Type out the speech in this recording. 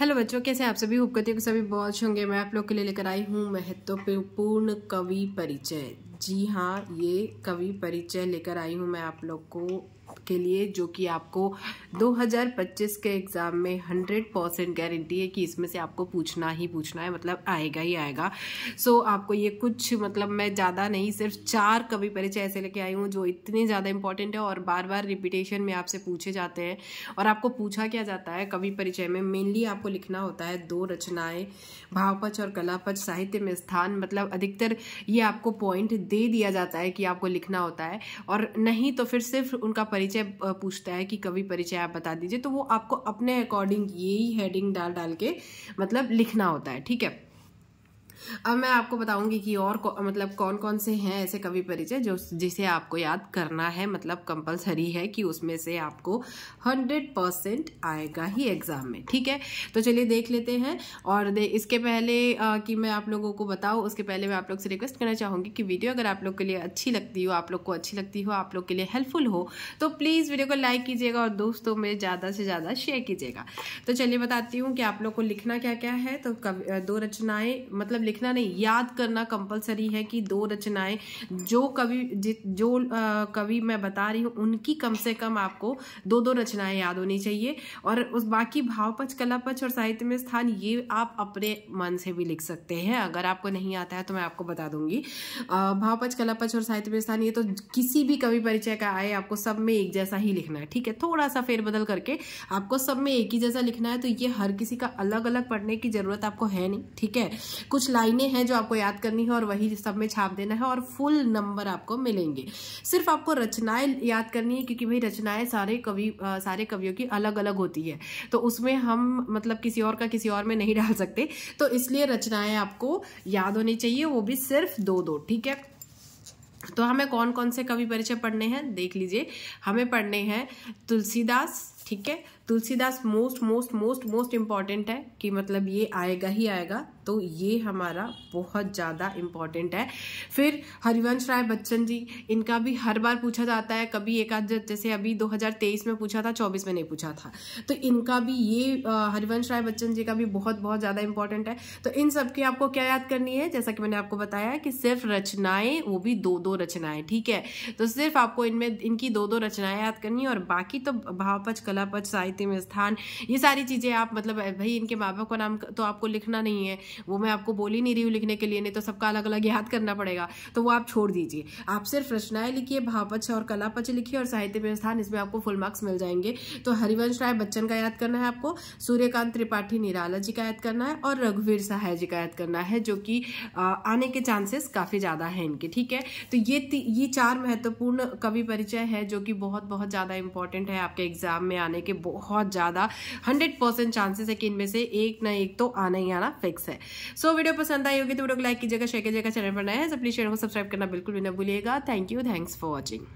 Hello बच्चों, कैसे आप सभी? होप करती हूँ कि सभी बहुत अच्छे होंगे। मैं आप लोग के लिए लेकर आई हूँ महत्वपूर्ण कवि परिचय। जी हाँ, ये कवि परिचय लेकर आई हूँ मैं आप लोग को के लिए, जो कि आपको 2025 के एग्जाम में 100% गारंटी है कि इसमें से आपको पूछना ही पूछना है, मतलब आएगा ही आएगा। सो आपको ये कुछ मतलब मैं ज़्यादा नहीं, सिर्फ 4 कवि परिचय ऐसे लेके आई हूँ जो इतने ज़्यादा इंपॉर्टेंट है और बार बार रिपीटेशन में आपसे पूछे जाते हैं। और आपको पूछा क्या जाता है कवि परिचय में, मेनली आपको लिखना होता है 2 रचनाएं, भावपक्ष और कलापक्ष, साहित्य में स्थान, मतलब अधिकतर ये आपको पॉइंट दे दिया जाता है कि आपको लिखना होता है। और नहीं तो फिर सिर्फ उनका परिचय पूछता है कि कवि परिचय आप बता दीजिए, तो वो आपको अपने अकॉर्डिंग यही हेडिंग डाल डाल के मतलब लिखना होता है। ठीक है, अब मैं आपको बताऊंगी कि और मतलब कौन कौन से हैं ऐसे कवि परिचय जिसे आपको याद करना है, मतलब कंपलसरी है कि उसमें से आपको 100% आएगा ही एग्जाम में। ठीक है, तो चलिए देख लेते हैं। और इसके पहले कि मैं आप लोगों को बताऊं, उसके पहले मैं आप लोग से रिक्वेस्ट करना चाहूंगी कि वीडियो अगर आप लोग के लिए अच्छी लगती हो, आप लोग को अच्छी लगती हो, आप लोग के लिए हेल्पफुल हो, तो प्लीज़ वीडियो को लाइक कीजिएगा और दोस्तों में ज़्यादा से ज़्यादा शेयर कीजिएगा। तो चलिए बताती हूँ कि आप लोग को लिखना क्या क्या है। तो 2 रचनाएं, मतलब लिखना नहीं, याद करना कंपलसरी है कि 2 रचनाएं जो कवि मैं बता रही हूँ उनकी कम से कम आपको 2 रचनाएं याद होनी चाहिए। और उस बाकी भावपक्ष, कलापक्ष और साहित्य में स्थान, ये आप अपने मन से भी लिख सकते हैं। अगर आपको नहीं आता है तो मैं आपको बता दूंगी। भावपक्ष, कलापक्ष और साहित्य में स्थान, ये तो किसी भी कवि परिचय का आए, आपको सब में एक जैसा ही लिखना है। ठीक है, थोड़ा सा फेरबदल करके आपको सब में एक ही जैसा लिखना है। तो ये हर किसी का अलग अलग पढ़ने की जरूरत आपको है नहीं। ठीक है, कुछ लाइनें हैं जो आपको याद करनी है और वही सब में छाप देना है और फुल नंबर आपको मिलेंगे। सिर्फ आपको रचनाएं याद करनी है, क्योंकि भाई रचनाएं सारे कवियों की अलग अलग होती है, तो उसमें हम मतलब किसी और का किसी और में नहीं डाल सकते, तो इसलिए रचनाएं आपको याद होनी चाहिए, वो भी सिर्फ 2-2। ठीक है, तो हमें कौन कौन से कवि परिचय पढ़ने हैं देख लीजिए। हमें पढ़ने हैं तुलसीदास। ठीक है, तुलसीदास मोस्ट इंपॉर्टेंट है कि मतलब ये आएगा ही आएगा, तो ये हमारा बहुत ज़्यादा इम्पॉर्टेंट है। फिर हरिवंश राय बच्चन जी, इनका भी हर बार पूछा जाता है, कभी एक आध, जैसे अभी 2023 में पूछा था, 24 में नहीं पूछा था, तो इनका भी ये हरिवंश राय बच्चन जी का भी बहुत ज़्यादा इंपॉर्टेंट है। तो इन सब की आपको क्या याद करनी है, जैसा कि मैंने आपको बताया कि सिर्फ रचनाएं, वो भी 2-2 रचनाएं। ठीक है, तो सिर्फ आपको इनमें इनकी 2-2 रचनाएं याद करनी है, और बाकी तो भावपक्ष, कलापक्ष, साहित्य में स्थान, ये सारी चीजें आप मतलब भाई इनके माँ बाप का नाम तो आपको लिखना नहीं है, वो मैं आपको बोल ही नहीं रही हूँ लिखने के लिए, नहीं तो सबका अलग अलग याद करना पड़ेगा, तो वो आप छोड़ दीजिए। आप सिर्फ रचनाएं लिखिए, भावपक्ष और कलापक्ष लिखिए और साहित्य में स्थान, इसमें आपको फुल मार्क्स मिल जाएंगे। तो हरिवंश राय बच्चन का याद करना है आपको, सूर्यकांत त्रिपाठी निराला जी का याद करना है और रघुवीर सहाय जी का याद करना है, जो कि आने के चांसेस काफी ज्यादा है इनके। ठीक है, तो ये 4 महत्वपूर्ण कवि परिचय है जो कि बहुत ज्यादा इंपॉर्टेंट है, आपके एग्जाम में आने के बहुत ज्यादा 100% चांसेस है कि इनमें से एक ना एक तो आना ही आना फिक्स है। सो वीडियो पसंद आई होगी तो वीडियो को लाइक कीजिएगा, शेयर कीजिएगा, चैनल पर नया है तो प्लीज चैनल को सब्सक्राइब करना बिल्कुल भी ना भूलिएगा। Thank you, thanks for watching.